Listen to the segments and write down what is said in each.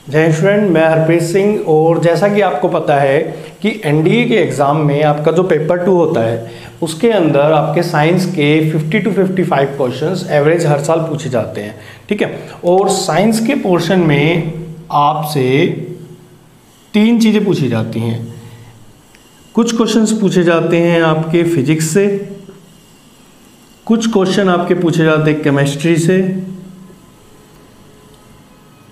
जय स्टूडेंट, मैं हरप्रीत सिंह। और जैसा कि आपको पता है कि एनडीए के एग्ज़ाम में आपका जो पेपर 2 होता है उसके अंदर आपके साइंस के 50 to 55 क्वेश्चंस एवरेज हर साल पूछे जाते हैं। ठीक है, और साइंस के पोर्शन में आपसे 3 चीज़ें पूछी जाती हैं। कुछ क्वेश्चंस पूछे जाते हैं आपके फिजिक्स से, कुछ क्वेश्चन आपके पूछे जाते हैं केमिस्ट्री से,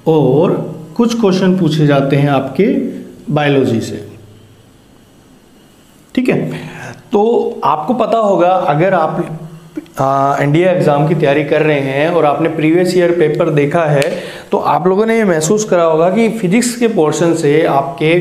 और कुछ क्वेश्चन पूछे जाते हैं आपके बायोलॉजी से। ठीक है, तो आपको पता होगा अगर आप एनडीए एग्ज़ाम की तैयारी कर रहे हैं और आपने प्रीवियस ईयर पेपर देखा है तो आप लोगों ने ये महसूस करा होगा कि फिजिक्स के पोर्शन से आपके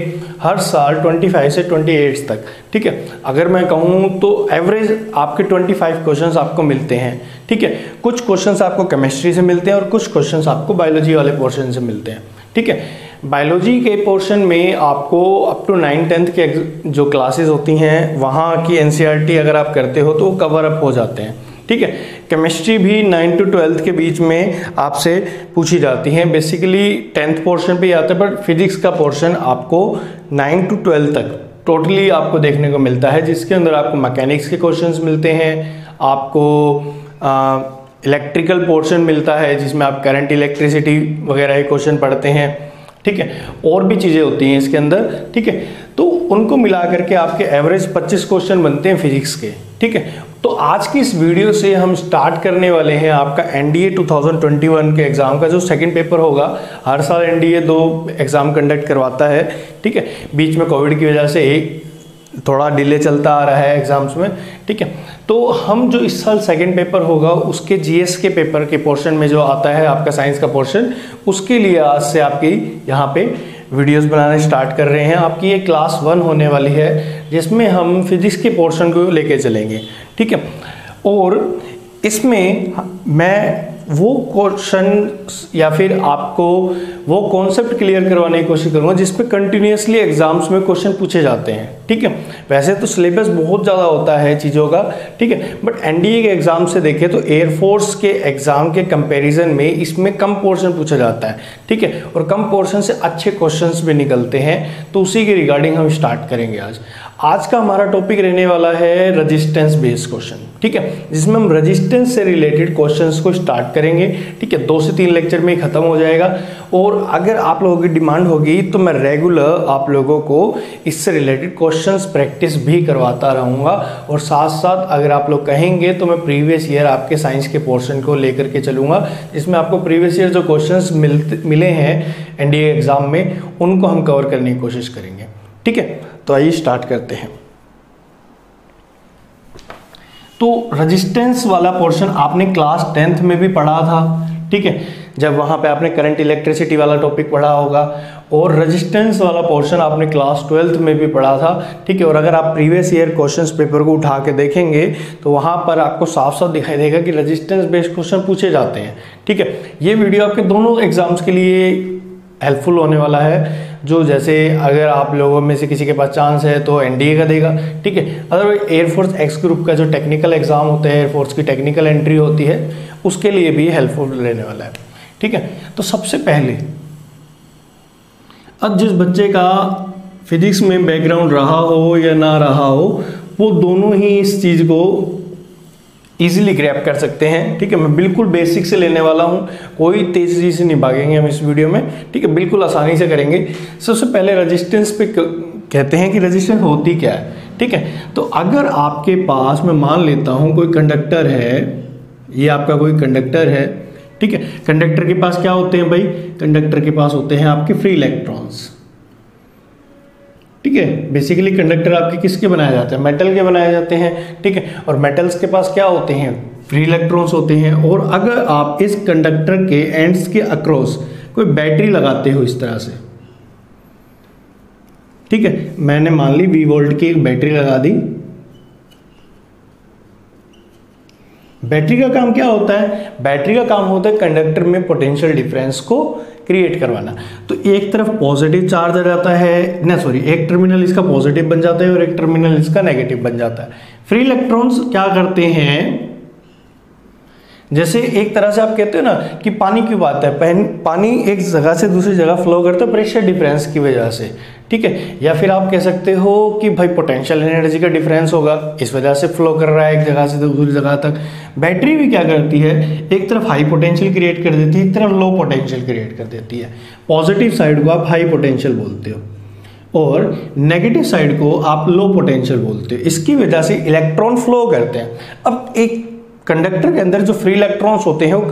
हर साल 25 से 28 तक, ठीक है, अगर मैं कहूँ तो एवरेज आपके 25 क्वेश्चंस आपको मिलते हैं। ठीक है, कुछ क्वेश्चंस आपको केमिस्ट्री से मिलते हैं और कुछ क्वेश्चंस आपको बायोलॉजी वाले पोर्शन से मिलते हैं। ठीक है, बायोलॉजी के पोर्शन में आपको अप टू 9-10th के जो क्लासेस होती हैं वहाँ की एनसीईआरटी अगर आप करते हो तो वो कवर अप हो जाते हैं। ठीक है, केमिस्ट्री भी 9 to 12th के बीच में आपसे पूछी जाती हैं। बेसिकली 10th पोर्शन पे आता है, बट फिजिक्स का पोर्शन आपको 9 to 12 तक टोटली आपको देखने को मिलता है, जिसके अंदर आपको मैकेनिक्स के क्वेश्चंस मिलते हैं, आपको इलेक्ट्रिकल पोर्शन मिलता है जिसमें आप करंट, इलेक्ट्रिसिटी वगैरह के क्वेश्चन पढ़ते हैं। ठीक है, और भी चीज़ें होती हैं इसके अंदर। ठीक है, तो उनको मिला करके आपके एवरेज 25 क्वेश्चन बनते हैं फिजिक्स के। ठीक है, तो आज की इस वीडियो से हम स्टार्ट करने वाले हैं आपका एनडीए 2021 के एग्ज़ाम का जो सेकंड पेपर होगा। हर साल एनडीए 2 एग्ज़ाम कंडक्ट करवाता है। ठीक है, बीच में कोविड की वजह से थोड़ा डिले चलता आ रहा है एग्जाम्स में। ठीक है, तो हम जो इस साल सेकंड पेपर होगा उसके जीएस के पेपर के पोर्शन में जो आता है आपका साइंस का पोर्शन, उसके लिए आज से आपकी यहाँ पे वीडियोस बनाने स्टार्ट कर रहे हैं। आपकी ये क्लास 1 होने वाली है जिसमें हम फिजिक्स के पोर्शन को लेके चलेंगे। ठीक है, और इसमें मैं वो क्वेश्चन या फिर आपको वो कॉन्सेप्ट क्लियर करवाने की कोशिश करूंगा जिस पे कंटिन्यूसली एग्जाम्स में क्वेश्चन पूछे जाते हैं। ठीक है, वैसे तो सिलेबस बहुत ज़्यादा होता है चीज़ों का। ठीक है, बट एनडीए के एग्जाम से देखें तो एयरफोर्स के एग्जाम के कंपैरिजन में इसमें कम पोर्शन पूछा जाता है। ठीक है, और कम पोर्शन से अच्छे क्वेश्चंस भी निकलते हैं, तो उसी के रिगार्डिंग हम स्टार्ट करेंगे आज का हमारा टॉपिक रहने वाला है रेजिस्टेंस बेस्ड क्वेश्चन। ठीक है, जिसमें हम रेजिस्टेंस से रिलेटेड क्वेश्चंस को स्टार्ट करेंगे। ठीक है, 2 से 3 लेक्चर में खत्म हो जाएगा। और अगर आप लोगों की डिमांड होगी तो मैं रेगुलर आप लोगों को इससे रिलेटेड क्वेश्चंस प्रैक्टिस भी करवाता रहूँगा, और साथ साथ अगर आप लोग कहेंगे तो मैं प्रीवियस ईयर आपके साइंस के पोर्शन को लेकर के चलूँगा, जिसमें आपको प्रीवियस ईयर जो क्वेश्चंस मिले हैं एनडीए एग्ज़ाम में उनको हम कवर करने की कोशिश करेंगे। ठीक है, तो आइए स्टार्ट करते हैं। तो रेजिस्टेंस वाला पोर्शन आपने क्लास 10th में भी पढ़ा था। ठीक है, जब वहाँ पे आपने करंट, इलेक्ट्रिसिटी वाला टॉपिक पढ़ा होगा, और रेजिस्टेंस वाला पोर्शन आपने क्लास 12th में भी पढ़ा था। ठीक है, और अगर आप प्रीवियस ईयर क्वेश्चंस पेपर को उठा के देखेंगे तो वहाँ पर आपको साफ साफ दिखाई देगा कि रेजिस्टेंस बेस्ड क्वेश्चन पूछे जाते हैं। ठीक है, ये वीडियो आपके दोनों एग्जाम्स के लिए हेल्पफुल होने वाला है। जो जैसे अगर आप लोगों में से किसी के पास चांस है तो एनडीए का देगा। ठीक है, अदरवाइज एयरफोर्स एक्स ग्रुप का जो टेक्निकल एग्जाम होता है, एयरफोर्स की टेक्निकल एंट्री होती है, उसके लिए भी हेल्पफुल रहने वाला है। ठीक है, तो सबसे पहले अब जिस बच्चे का फिजिक्स में बैकग्राउंड रहा हो या ना रहा हो, वो दोनों ही इस चीज़ को इजीली ग्रैब कर सकते हैं। ठीक है, मैं बिल्कुल बेसिक से लेने वाला हूँ, कोई तेजी से नहीं भागेंगे हम इस वीडियो में। ठीक है, बिल्कुल आसानी से करेंगे। सबसे पहले रेजिस्टेंस पे कहते हैं कि रेजिस्टेंस होती क्या है। ठीक है, तो अगर आपके पास, मैं मान लेता हूँ कोई कंडक्टर है, ये आपका कोई कंडक्टर है। ठीक है, कंडक्टर के पास क्या होते हैं भाई? कंडक्टर के पास होते हैं आपके फ्री इलेक्ट्रॉन्स। ठीक है, बेसिकली कंडक्टर आपके किसके बनाए जाते हैं? मेटल के बनाए जाते हैं। ठीक है, और मेटल्स के पास क्या होते हैं? फ्री इलेक्ट्रॉन्स होते हैं। और अगर आप इस कंडक्टर के एंड्स के अक्रॉस कोई बैटरी लगाते हो इस तरह से, ठीक है, मैंने मान ली 20 वोल्ट की एक बैटरी लगा दी। बैटरी का काम क्या होता है? बैटरी का काम होता है कंडक्टर में पोटेंशियल डिफरेंस को क्रिएट करवाना। तो एक तरफ पॉजिटिव चार्ज आ जाता है ना, सॉरी, एक टर्मिनल इसका पॉजिटिव बन जाता है और एक टर्मिनल इसका नेगेटिव बन जाता है। फ्री इलेक्ट्रॉन्स क्या करते हैं? जैसे एक तरह से आप कहते हो ना कि पानी क्यों आता है, पानी एक जगह से दूसरी जगह फ्लो करता है प्रेशर डिफरेंस की वजह से, ठीक है। या फिर आप कह सकते हो कि भाई पोटेंशियल एनर्जी का डिफरेंस होगा, इस वजह से फ्लो कर रहा है एक जगह से दूसरी जगह तक। बैटरी भी क्या करती है, एक तरफ हाई पोटेंशियल क्रिएट कर देती है, एक तरफ लो पोटेंशियल क्रिएट कर देती है। पॉजिटिव साइड को आप हाई पोटेंशियल बोलते हो और नेगेटिव साइड को आप लो पोटेंशियल बोलते हो। इसकी वजह से इलेक्ट्रॉन फ्लो करते हैं। अब एक कंडक्टर के अंदर जो फ्री इलेक्ट्रॉन्स होते हैं वो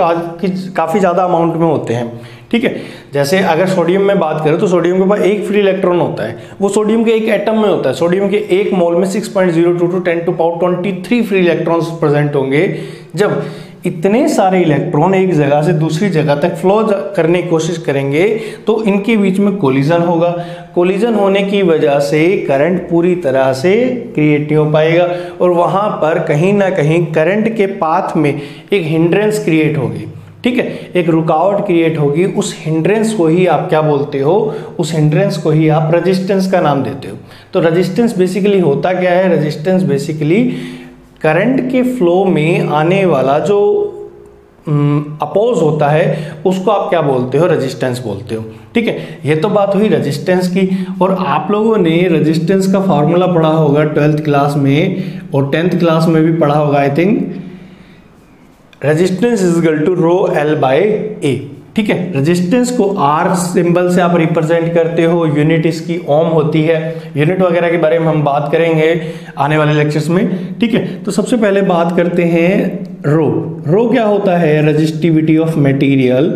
काफ़ी ज़्यादा अमाउंट में होते हैं, ठीक है। जैसे अगर सोडियम में बात करें तो सोडियम के पास एक फ्री इलेक्ट्रॉन होता है, वो सोडियम के एक एटम में होता है। सोडियम के एक मोल में 6.02 to 10⁻23 फ्री इलेक्ट्रॉन्स प्रेजेंट होंगे। जब इतने सारे इलेक्ट्रॉन एक जगह से दूसरी जगह तक फ्लो करने की कोशिश करेंगे तो इनके बीच में कोलिजन होगा। कोलिजन होने की वजह से करंट पूरी तरह से क्रिएट नहीं हो पाएगा और वहां पर कहीं ना कहीं करंट के पाथ में एक हिंड्रेंस क्रिएट होगी, ठीक है, एक रुकावट क्रिएट होगी। उस हिंड्रेंस को ही आप क्या बोलते हो, उस हिंड्रेंस को ही आप रेजिस्टेंस का नाम देते हो। तो रेजिस्टेंस बेसिकली होता क्या है, रेजिस्टेंस बेसिकली करंट के फ्लो में आने वाला जो अपोज होता है उसको आप क्या बोलते हो, रेजिस्टेंस बोलते हो, ठीक है। ये तो बात हुई रेजिस्टेंस की। और आप लोगों ने रेजिस्टेंस का फॉर्मूला पढ़ा होगा 12th क्लास में और 10th क्लास में भी पढ़ा होगा I think. Resistance is equal to rho L by A, ठीक है। रेजिस्टेंस को आर सिंबल से आप रिप्रेजेंट करते हो, यूनिट इसकी ओम होती है। यूनिट वगैरह के बारे में हम बात करेंगे आने वाले लेक्चर्स में, ठीक है। तो सबसे पहले बात करते हैं रो। रो क्या होता है, resistivity of material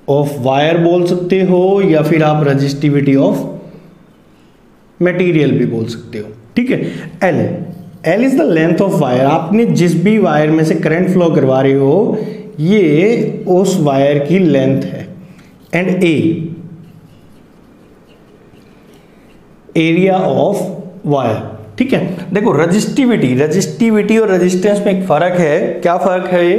of wire बोल सकते हो या फिर आप रेजिस्टिविटी ऑफ मटेरियल भी बोल सकते हो, ठीक है। L is the length of wire, आपने जिस भी वायर में से करंट फ्लो करवा रहे हो ये उस वायर की लेंथ है। And A area of wire, ठीक है। देखो रजिस्टिविटी और रेजिस्टेंस में एक फर्क है। क्या फर्क है ये,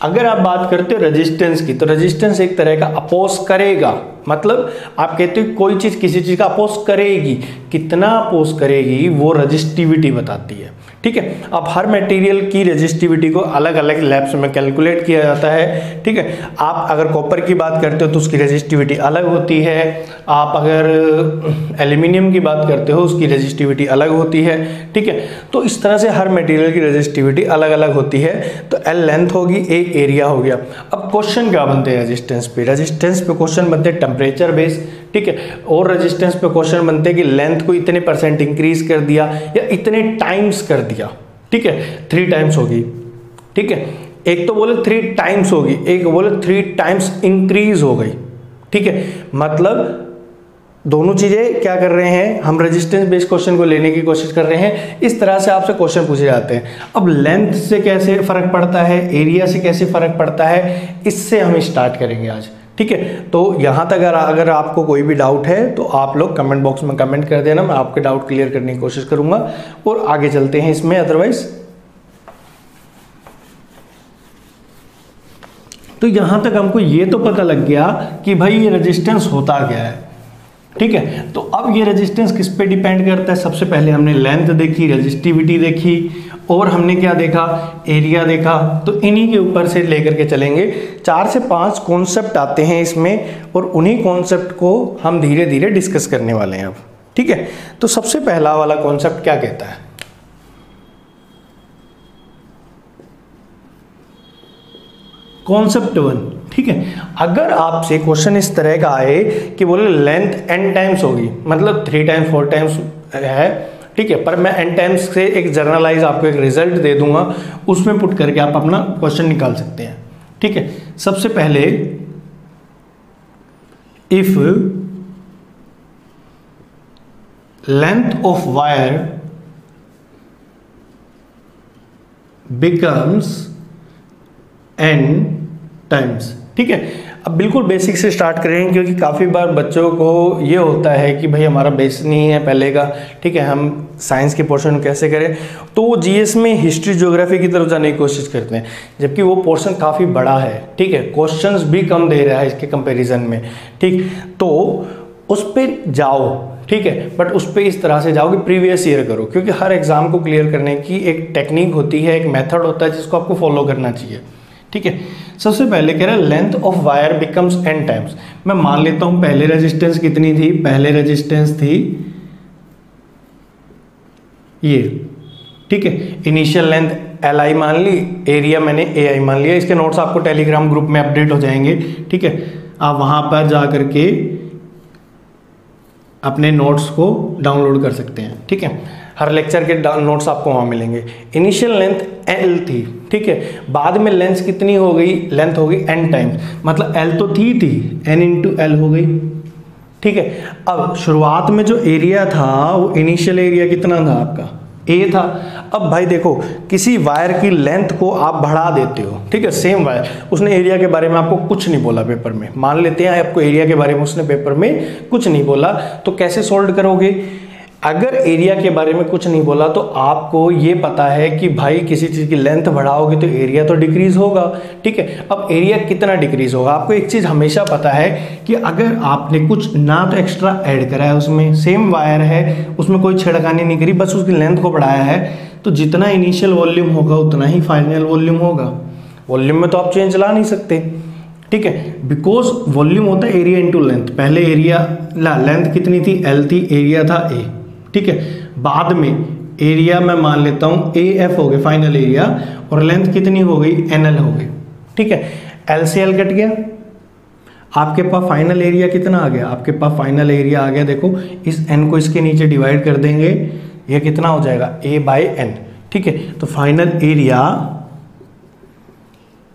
अगर आप बात करते हो रेजिस्टेंस की तो रेजिस्टेंस एक तरह का अपोज करेगा, मतलब आप कहते हो कोई चीज किसी चीज का अपोज करेगी, कितना अपोज करेगी वो रजिस्टिविटी बताती है, ठीक है। अब हर मटेरियल की रेजिस्टिविटी को अलग अलग लैब्स में कैलकुलेट किया जाता है, ठीक है। आप अगर कॉपर की बात करते हो तो उसकी रेजिस्टिविटी अलग होती है, आप अगर एल्यूमिनियम की बात करते हो उसकी रेजिस्टिविटी अलग होती है, ठीक है। तो इस तरह से हर मटेरियल की रेजिस्टिविटी अलग अलग होती है। तो एल लेंथ होगी, ए एरिया हो गया। अब क्वेश्चन क्या बनते हैं रेजिस्टेंस पे, रेजिस्टेंस पे क्वेश्चन बनते हैं टेम्परेचर बेस, ठीक है। और रेजिस्टेंस पे क्वेश्चन बनते हैं कि लेंथ को इतने % इंक्रीज कर दिया या इतने टाइम्स कर दिया, ठीक है। 3 टाइम्स होगी, ठीक है। एक तो बोले 3 टाइम्स होगी, एक बोले 3 टाइम्स इंक्रीज हो गई, ठीक है। मतलब दोनों चीजें क्या कर रहे हैं, हम रेजिस्टेंस बेस्ड क्वेश्चन को लेने की कोशिश कर रहे हैं। इस तरह से आपसे क्वेश्चन पूछे जाते हैं। अब लेंथ से कैसे फर्क पड़ता है, एरिया से कैसे फर्क पड़ता है, इससे हम स्टार्ट करेंगे आज, ठीक है। तो यहां तक अगर आपको कोई भी डाउट है तो आप लोग कमेंट बॉक्स में कमेंट कर देना, मैं आपके डाउट क्लियर करने की कोशिश करूंगा और आगे चलते हैं इसमें। अदरवाइज तो यहां तक हमको ये तो पता लग गया कि भाई ये रेजिस्टेंस होता क्या है, ठीक है। तो अब ये रेजिस्टेंस किस पे डिपेंड करता है, सबसे पहले हमने लेंथ देखी, रेजिस्टिविटी देखी और हमने क्या देखा, एरिया देखा। तो इन्हीं के ऊपर से लेकर के चलेंगे। 4 से 5 कॉन्सेप्ट आते हैं इसमें और उन्हीं कॉन्सेप्ट को हम धीरे धीरे डिस्कस करने वाले हैं अब, ठीक है। तो सबसे पहला वाला कॉन्सेप्ट क्या कहता है, कॉन्सेप्ट 1, ठीक है। अगर आपसे क्वेश्चन इस तरह का आए कि बोले लेंथ n टाइम्स होगी, मतलब 3 टाइम्स 4 टाइम्स है, ठीक है, पर मैं n टाइम्स से एक जर्नलाइज आपको एक रिजल्ट दे दूंगा, उसमें पुट करके आप अपना क्वेश्चन निकाल सकते हैं, ठीक है। सबसे पहले if length of wire becomes n times, ठीक है। अब बिल्कुल बेसिक से स्टार्ट करेंगे क्योंकि काफ़ी बार बच्चों को ये होता है कि भाई हमारा बेस नहीं है पहले का, ठीक है, हम साइंस के पोर्शन कैसे करें, तो वो जीएस में हिस्ट्री ज्योग्राफी की तरफ जाने की कोशिश करते हैं, जबकि वो पोर्शन काफ़ी बड़ा है, ठीक है, क्वेश्चंस भी कम दे रहा है इसके कंपैरिजन में, ठीक। तो उस पर जाओ, ठीक है, बट उस पर इस तरह से जाओगे, प्रीवियस ईयर करो, क्योंकि हर एग्जाम को क्लियर करने की एक टेक्निक होती है, एक मेथड होता है जिसको आपको फॉलो करना चाहिए। ठीक है, सबसे पहले कह रहा है length of wire becomes n times. मैं मान लेता हूं पहले रेजिस्टेंस कितनी थी, पहले रेजिस्टेंस थी ये, ठीक है, इनिशियल लेंथ Li मान ली, एरिया मैंने Ai मान लिया। इसके नोट्स आपको टेलीग्राम ग्रुप में अपडेट हो जाएंगे, ठीक है, आप वहां पर जा करके अपने नोट्स को डाउनलोड कर सकते हैं। ठीक है, हर लेक्चर के नोट्स आपको वहां मिलेंगे। इनिशियल लेंथ L थी, ठीक है, बाद में लेंथ कितनी हो गई, लेंथ हो गई n टाइम्स, मतलब L तो थी n इंटू L हो गई। ठीक है, अब शुरुआत में जो एरिया था वो इनिशियल एरिया कितना था आपका, A था। अब भाई देखो, किसी वायर की लेंथ को आप बढ़ा देते हो, ठीक है, सेम वायर, उसने एरिया के बारे में आपको कुछ नहीं बोला पेपर में, मान लेते हैं आपको एरिया के बारे में उसने पेपर में कुछ नहीं बोला, तो कैसे सोल्व करोगे। अगर एरिया के बारे में कुछ नहीं बोला तो आपको ये पता है कि भाई किसी चीज़ की लेंथ बढ़ाओगे तो एरिया तो डिक्रीज होगा। ठीक है, अब एरिया कितना डिक्रीज होगा, आपको एक चीज़ हमेशा पता है कि अगर आपने कुछ ना तो एक्स्ट्रा ऐड करा है, उसमें सेम वायर है, उसमें कोई छेड़खानी नहीं करी, बस उसकी लेंथ को बढ़ाया है, तो जितना इनिशियल वॉल्यूम होगा उतना ही फाइनल वॉल्यूम होगा। वॉल्यूम में तो आप चेंज ला नहीं सकते, ठीक है, बिकॉज वॉल्यूम होता है एरिया इंटू लेंथ। पहले एरिया लेंथ कितनी थी, L थी, एरिया था A, ठीक है, बाद में एरिया मैं मान लेता हूं AF हो गया फाइनल एरिया, और लेंथ कितनी हो गई, NL हो गई। ठीक है, L से L कट गया, आपके पास फाइनल एरिया कितना आ गया, आपके पास फाइनल एरिया आ गया, देखो इस n को इसके नीचे डिवाइड कर देंगे, ये कितना हो जाएगा, A/n। ठीक है, तो फाइनल एरिया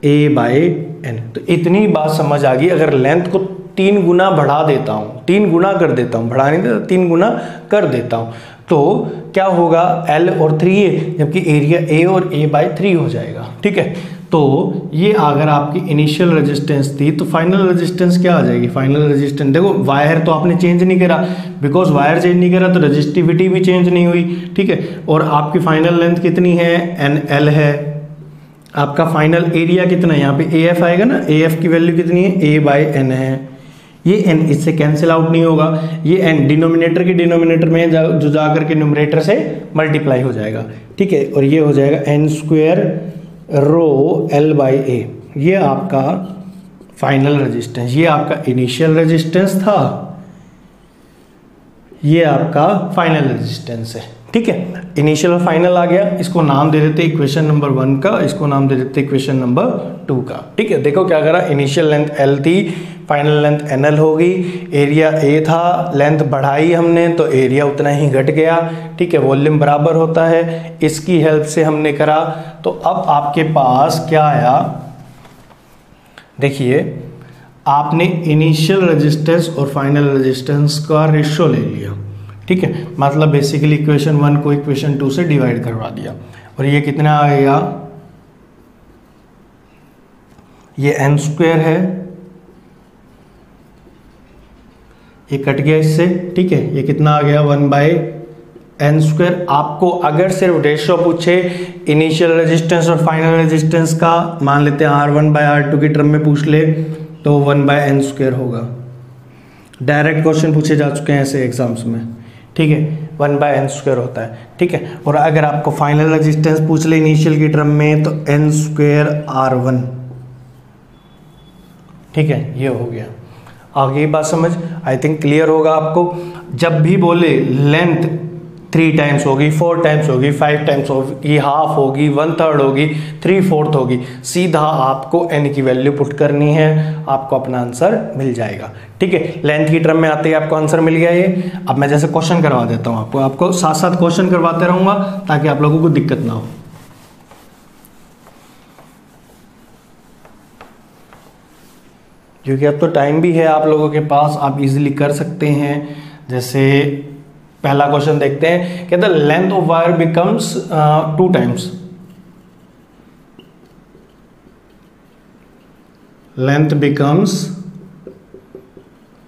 A/n। तो इतनी बात समझ आ गई। अगर लेंथ को 3 गुना बढ़ा देता हूं, 3 गुना कर देता हूं, बढ़ा नहीं देता, 3 गुना कर देता हूं, तो क्या होगा, L और 3A, जबकि एरिया A और A/3 हो जाएगा। ठीक है, तो ये अगर आपकी इनिशियल रेजिस्टेंस थी तो फाइनल रेजिस्टेंस क्या आ जाएगी, फाइनल रेजिस्टेंस देखो, वायर तो आपने चेंज नहीं करा, बिकॉज वायर चेंज नहीं करा तो रेजिस्टिविटी भी चेंज नहीं हुई। ठीक है, और आपकी फाइनल लेंथ कितनी है, NL है। आपका फाइनल एरिया कितना है, यहाँ पे AF आएगा ना, AF की वैल्यू कितनी है, A/n है। ये n इससे कैंसिल आउट नहीं होगा, ये n डिनोमिनेटर के डिनोमिनेटर में जो जाकर के न्यूमरेटर से मल्टीप्लाई हो जाएगा। ठीक है, और ये हो जाएगा n² रो L/A। ये आपका फाइनल रेजिस्टेंस, ये आपका इनिशियल रेजिस्टेंस था, ये आपका फाइनल रेजिस्टेंस है। ठीक है, इनिशियल और फाइनल आ गया, इसको नाम दे देते इक्वेशन नंबर 1 का, इसको नाम दे देते इक्वेशन नंबर 2 का। ठीक है, देखो क्या करा, इनिशियल लेंथ L थी, फाइनल लेंथ NL हो गई, एरिया A था, लेंथ बढ़ाई हमने तो एरिया उतना ही घट गया। ठीक है, वॉल्यूम बराबर होता है, इसकी हेल्प से हमने करा। तो अब आपके पास क्या आया, देखिए आपने इनिशियल रेजिस्टेंस और फाइनल रेजिस्टेंस का रेशियो ले लिया। ठीक है, मतलब बेसिकली इक्वेशन 1 को इक्वेशन 2 से डिवाइड करवा दिया, और ये कितना आ गया, ये n² है, ये कट गया इससे। ठीक है, ये कितना आ गया, 1/n²। आपको अगर सिर्फ रेशियो पूछे इनिशियल रेजिस्टेंस और फाइनल रेजिस्टेंस का, मान लेते हैं R1/R2 की टर्म में पूछ ले तो 1/n² होगा। डायरेक्ट क्वेश्चन पूछे जा चुके हैं ऐसे एग्जाम्स में। ठीक है, 1/n² होता है। ठीक है, और अगर आपको फाइनल रेजिस्टेंस पूछ ले इनिशियल की टर्म में तो n² R1। ठीक है, ये हो गया। आगे बात समझ, आई थिंक क्लियर होगा आपको। जब भी बोले लेंथ 3 टाइम्स होगी, 4 टाइम्स होगी, 5 टाइम्स होगी, हाफ होगी, 1/3 होगी, 3/4 होगी, सीधा आपको n की वैल्यू पुट करनी है, आपको अपना आंसर मिल जाएगा। ठीक है, लेंथ की टर्म में आते ही आपको आंसर मिल गया ये। अब मैं जैसे क्वेश्चन करवा देता हूँ आपको साथ साथ क्वेश्चन करवाते रहूंगा ताकि आप लोगों को दिक्कत ना हो। क्योंकि अब तो टाइम भी है आप लोगों के पास, आप इजीली कर सकते हैं। जैसे पहला क्वेश्चन देखते हैं, कहता है length of wire becomes 2 times, length becomes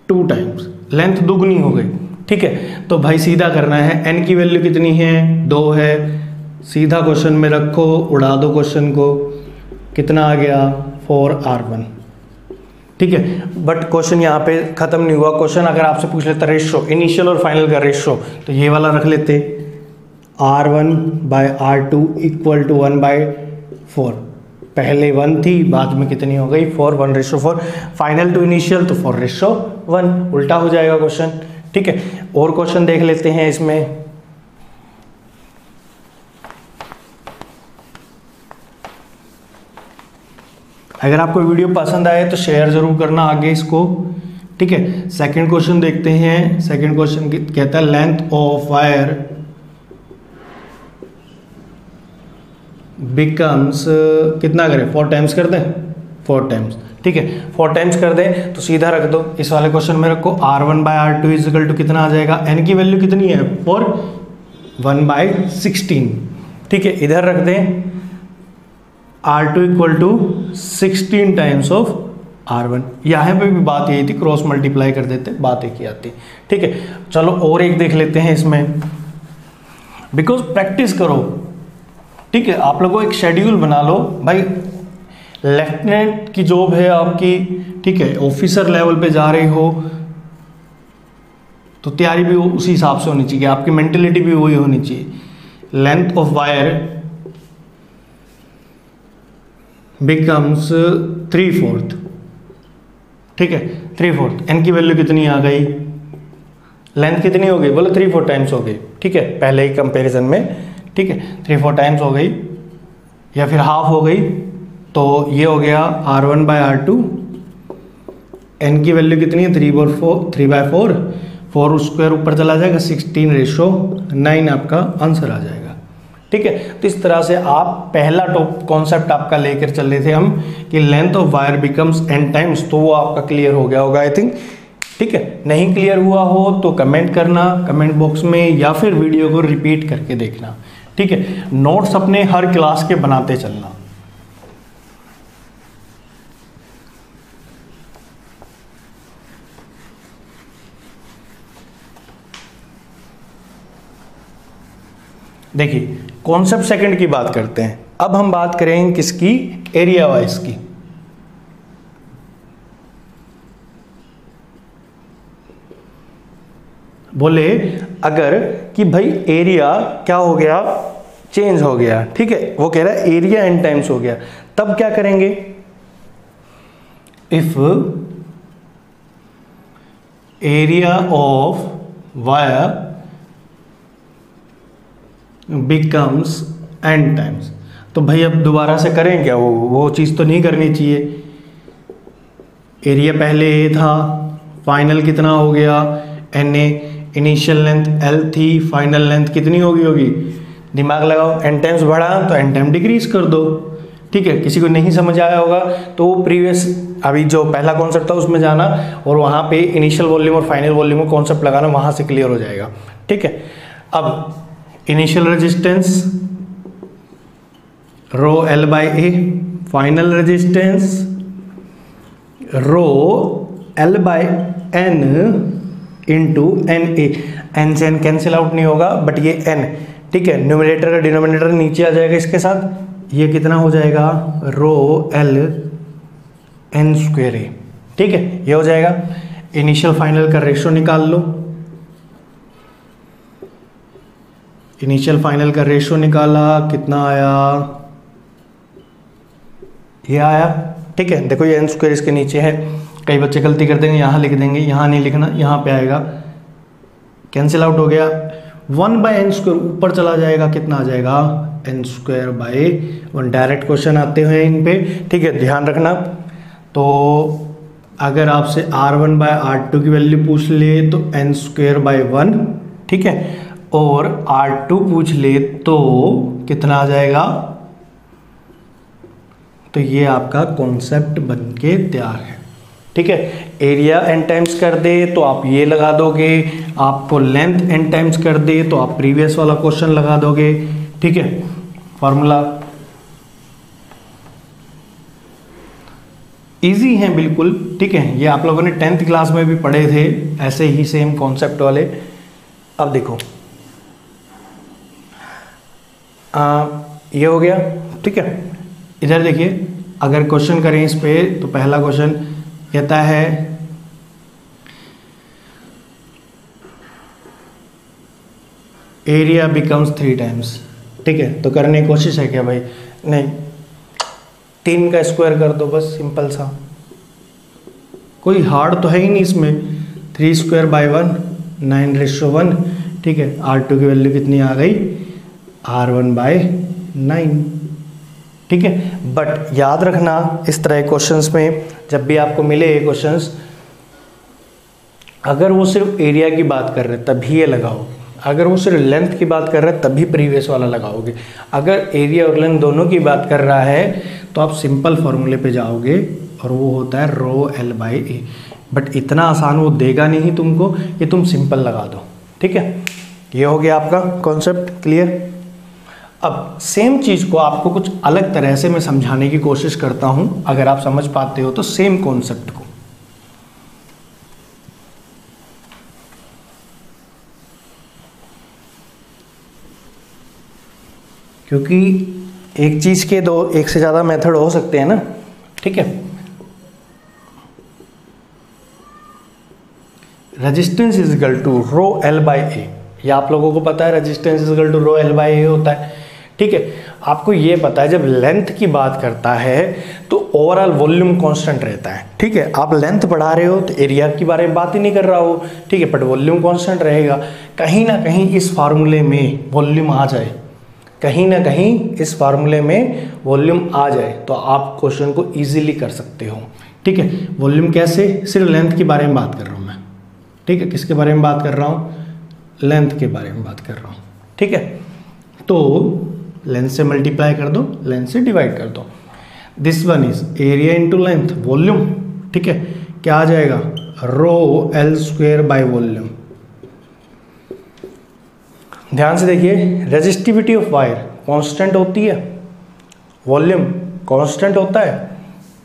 2 times, length दुगनी हो गई। ठीक है, तो भाई सीधा करना है, n की वैल्यू कितनी है, 2 है, सीधा क्वेश्चन में रखो, उड़ा दो क्वेश्चन को, कितना आ गया, 4R1। ठीक है। बट क्वेश्चन यहाँ पे खत्म नहीं हुआ। क्वेश्चन अगर आपसे पूछ लेता रेशो, इनिशियल और फाइनल का रेशो, तो ये वाला रख लेते, R1/R2 इक्वल टू 1/4। पहले 1 थी, बाद में कितनी हो गई 4, 1/4। फाइनल टू इनिशियल तो 4/1, उल्टा हो जाएगा क्वेश्चन। ठीक है, और क्वेश्चन देख लेते हैं इसमें। अगर आपको वीडियो पसंद आए तो शेयर जरूर करना आगे इसको। ठीक है, सेकंड क्वेश्चन देखते हैं। सेकंड क्वेश्चन कहता है लेंथ ऑफ वायर बिकम्स, कितना करें 4 टाइम्स कर दें, 4 टाइम्स। ठीक है, 4 टाइम्स कर दें तो सीधा रख दो इस वाले क्वेश्चन में रखो R1/R2 इजिकल टू कितना आ जाएगा, n की वैल्यू कितनी है 4, 1/16। ठीक है, इधर रख दें R2 equal to 16 times of R1। यहाँ पे भी बात यही थी, क्रॉस मल्टीप्लाई कर देते, बात एक ही आती। ठीक है, चलो और एक देख लेते हैं इसमें, बिकॉज प्रैक्टिस करो। ठीक है, आप लोगों को एक शेड्यूल बना लो भाई, लेफ्टिनेंट की जॉब है आपकी। ठीक है, ऑफिसर लेवल पे जा रहे हो तो तैयारी भी उसी हिसाब से होनी चाहिए, आपकी मेंटेलिटी भी वही होनी चाहिए। Length of wire becomes 3/4। ठीक है, 3/4, n की वैल्यू कितनी आ गई, लेंथ कितनी हो गई, बोले 3/4 टाइम्स हो गई। ठीक है, पहले ही कंपैरिजन में। ठीक है, 3/4 टाइम्स हो गई या फिर हाफ हो गई, तो ये हो गया R1/R2। n की वैल्यू कितनी है 3/4, 4 स्क्वायर ऊपर चला जाएगा, 16/9 आपका आंसर आ जाएगा। ठीक है, तो इस तरह से आप पहला टॉप कॉन्सेप्ट आपका लेकर चल रहे थे हम कि length of wire becomes n times, तो वो आपका क्लियर हो गया होगा आई थिंक। ठीक है, नहीं क्लियर हुआ हो तो कमेंट करना कमेंट बॉक्स में, या फिर वीडियो को रिपीट करके देखना। ठीक है, नोट्स अपने हर क्लास के बनाते चलना। देखिए, कॉन्सेप्ट सेकंड की बात करते हैं। अब हम बात करेंगे किसकी, एरिया वाइज की। बोले अगर कि भाई एरिया क्या हो गया, चेंज हो गया। ठीक है, वो कह रहा है एरिया n टाइम्स हो गया, तब क्या करेंगे, if area of wire becomes n times, तो भाई अब दोबारा से करें क्या, वो चीज़ तो नहीं करनी चाहिए। एरिया पहले a था, फाइनल कितना हो गया na, इनिशियल लेंथ l थी, फाइनल लेंथ कितनी होगी, दिमाग लगाओ, n टाइम्स बढ़ा तो n टाइम डिक्रीज कर दो। ठीक है, किसी को नहीं समझ आया होगा तो वो प्रीवियस अभी जो पहला कॉन्सेप्ट था उसमें जाना और वहाँ पे इनिशियल वॉल्यूम और फाइनल वॉल्यूम का कॉन्सेप्ट लगाना, वहाँ से क्लियर हो जाएगा। ठीक है, अब इनिशियल रेजिस्टेंस रो L/A, फाइनल रेजिस्टेंस रो L/N इंटू NA। n से n कैंसिल आउट नहीं होगा, बट ये n, ठीक है, न्यूमरेटर का डिनोमिनेटर नीचे आ जाएगा इसके साथ, ये कितना हो जाएगा रो L(n²a). ठीक है, ये हो जाएगा। इनिशियल फाइनल का रेशो निकाल लो, इनिशियल फाइनल का रेशो निकाला, कितना आया, ये आया। ठीक है, देखो ये n² इसके नीचे है, कई बच्चे गलती कर देंगे, यहाँ लिख देंगे, यहाँ नहीं लिखना, यहाँ पे आएगा, कैंसिल आउट हो गया, 1/n² ऊपर चला जाएगा, कितना आ जाएगा n²/1। डायरेक्ट क्वेश्चन आते हैं इन पे। ठीक है, ध्यान रखना। तो अगर आपसे R1/R2 की वैल्यू पूछ ले तो n²/1, ठीक है, और R2 पूछ ले तो कितना आ जाएगा, तो ये आपका कॉन्सेप्ट बन के तैयार है। ठीक है, एरिया n टाइम्स कर दे तो आप ये लगा दोगे, आपको लेंथ n टाइम्स कर दे तो आप प्रीवियस वाला क्वेश्चन लगा दोगे। ठीक है, फॉर्मूला इजी है बिल्कुल। ठीक है, ये आप लोगों ने 10th क्लास में भी पढ़े थे ऐसे ही सेम कॉन्सेप्ट वाले। अब देखो ये हो गया। ठीक है, इधर देखिए, अगर क्वेश्चन करें इस पे तो पहला क्वेश्चन कहता है एरिया बिकम्स 3 टाइम्स। ठीक है, तो करने की कोशिश है क्या भाई? नहीं, 3 का स्क्वायर कर दो बस, सिंपल सा, कोई हार्ड तो है ही नहीं इसमें। 3 स्क्वायर बाई 1 9/1। ठीक है, R2 की वैल्यू कितनी आ गई? R1 bye 9। ठीक है, बट याद रखना इस तरह के क्वेश्चंस में जब भी आपको मिले ये क्वेश्चंस, अगर वो सिर्फ एरिया की बात कर रहे हैं तभी ये लगाओ, अगर वो सिर्फ लेंथ की बात कर रहा है तभी प्रीवियस वाला लगाओगे। अगर एरिया और लेंथ दोनों की बात कर रहा है तो आप सिंपल फॉर्मूले पे जाओगे और वो होता है रो L बाई ए। बट इतना आसान वो देगा नहीं तुमको, ये तुम सिंपल लगा दो। ठीक है, ये हो गया आपका कॉन्सेप्ट क्लियर। अब सेम चीज़ को आपको कुछ अलग तरह से मैं समझाने की कोशिश करता हूं, अगर आप समझ पाते हो तो सेम कॉन्सेप्ट को। क्योंकि एक चीज के एक से ज्यादा मेथड हो सकते हैं ना। ठीक है, resistance is equal to rho L by A, ये आप लोगों को पता है, resistance is equal to rho L by A होता है। ठीक है, आपको ये पता है जब लेंथ की बात करता है तो ओवरऑल वॉल्यूम कांस्टेंट रहता है। ठीक है, आप लेंथ बढ़ा रहे हो तो एरिया के बारे में बात ही नहीं कर रहा हो। ठीक है, बट वॉल्यूम कांस्टेंट रहेगा। कहीं ना कहीं इस फार्मूले में वॉल्यूम आ जाए, कहीं ना कहीं इस फार्मूले में वॉल्यूम आ जाए तो आप क्वेश्चन को इजीली कर सकते हो। ठीक है, वॉल्यूम कैसे? सिर्फ लेंथ के बारे में बात कर रहा हूं मैं। ठीक है, किसके बारे में बात कर रहा हूं? लेंथ के बारे में बात कर रहा हूं। ठीक है, तो लेंथ से मल्टीप्लाई कर दो, लेंथ से डिवाइड कर दो। This one is area into length volume. ठीक है, क्या आ जाएगा? रो L स्क्वायर बाय वॉल्यूम। ध्यान से देखिए, रेजिस्टिविटी ऑफ वायर कांस्टेंट होती है, वॉल्यूम कांस्टेंट होता है,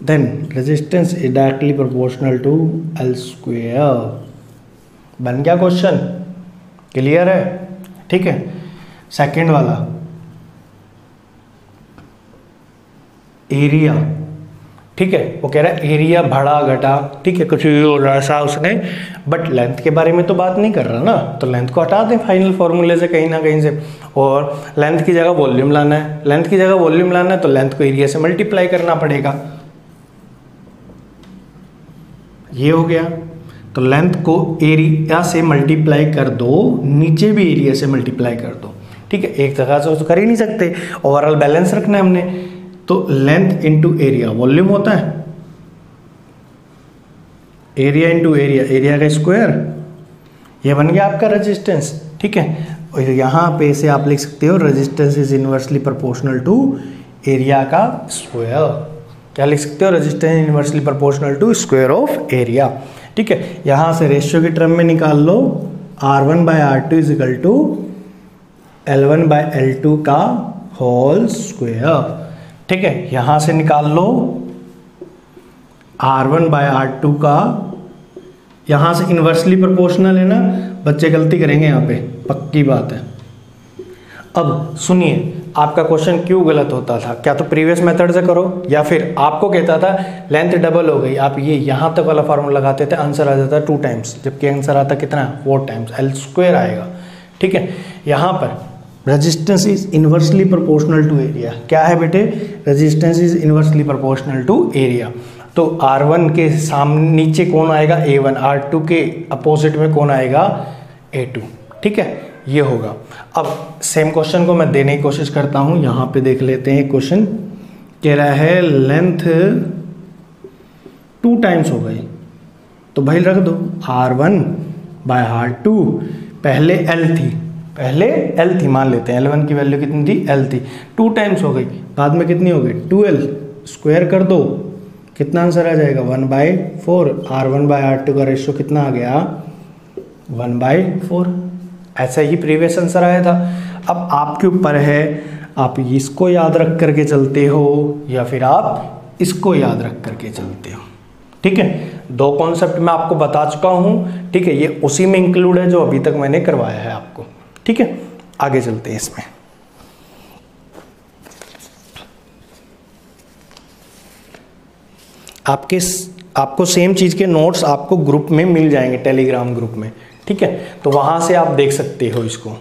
then resistance is directly proportional to L square. बन गया क्वेश्चन, क्लियर है? ठीक है, सेकंड वाला एरिया। ठीक है, वो कह रहा है एरिया बढ़ा घटा। ठीक है, कुछ भी हो रहा ऐसा उसने, बट लेंथ के बारे में तो बात नहीं कर रहा ना, तो लेंथ को हटा दें फाइनल फॉर्मूले से कहीं ना कहीं से, और लेंथ की जगह वॉल्यूम लाना है। लेंथ की जगह वॉल्यूम लाना है तो लेंथ को एरिया से मल्टीप्लाई करना पड़ेगा। ये हो गया, तो लेंथ को एरिया से मल्टीप्लाई कर दो, नीचे भी एरिया से मल्टीप्लाई कर दो। ठीक है, एक जगह से तो कर ही नहीं सकते, ओवरऑल बैलेंस रखना है हमने। तो लेंथ इंटू एरिया वॉल्यूम होता है, एरिया इंटू एरिया, एरिया का स्क्वायर, ये बन गया आपका रेजिस्टेंस। ठीक है, और यहाँ पे से आप लिख सकते हो resistance is inversely proportional to area का स्क्वायर। क्या लिख सकते हो? Resistance inversely proportional to square of area. ठीक है, यहाँ से रेशियो की टर्म में निकाल लो, R1 by R2 is equal to L1 by L2 का होल स्क्वायर। ठीक है, यहां से निकाल लो R1 बाय R2 का, यहां से इनवर्सली प्रोपोर्शनल है ना, बच्चे गलती करेंगे यहाँ पे, पक्की बात है। अब सुनिए, आपका क्वेश्चन क्यों गलत होता था? क्या तो प्रीवियस मेथड से करो, या फिर आपको कहता था लेंथ डबल हो गई, आप ये यहां तक वाला फार्मूला लगाते थे, आंसर आ जाता 2 टाइम्स, जबकि आंसर आता कितना? 4 टाइम्स, L स्क्वायर आएगा। ठीक है, यहां पर resistance is inversely proportional to area. क्या है बेटे? Resistance is inversely proportional to area. तो R1 के सामने नीचे कौन आएगा? A1। R2 के अपोजिट में कौन आएगा? A2। ठीक है, ये होगा। अब सेम क्वेश्चन को मैं देने की कोशिश करता हूं, यहां पे देख लेते हैं। क्वेश्चन कह रहा है लेंथ 2 टाइम्स हो गई, तो भाई रख दो R1 बाय R2, पहले L थी, मान लेते हैं L1 की वैल्यू कितनी थी? L थी, 2 टाइम्स हो गई, बाद में कितनी हो गई? 2L स्क्वायर कर दो, कितना आंसर आ जाएगा? 1/4। R1 बाय R2 का रेशियो कितना आ गया? 1/4। ऐसा ही प्रीवियस आंसर आया था। अब आपके ऊपर है, आप इसको याद रख करके चलते हो या फिर आप इसको याद रख करके चलते हो। ठीक है, 2 कॉन्सेप्ट मैं आपको बता चुका हूं। ठीक है, ये उसी में इंक्लूड है जो अभी तक मैंने करवाया है आपको। ठीक है, आगे चलते हैं इसमें। आपके आपको सेम चीज़ के नोट्स आपको ग्रुप में मिल जाएंगे, टेलीग्राम ग्रुप में, ठीक है। तो वहाँ से आप देख सकते हो इसको।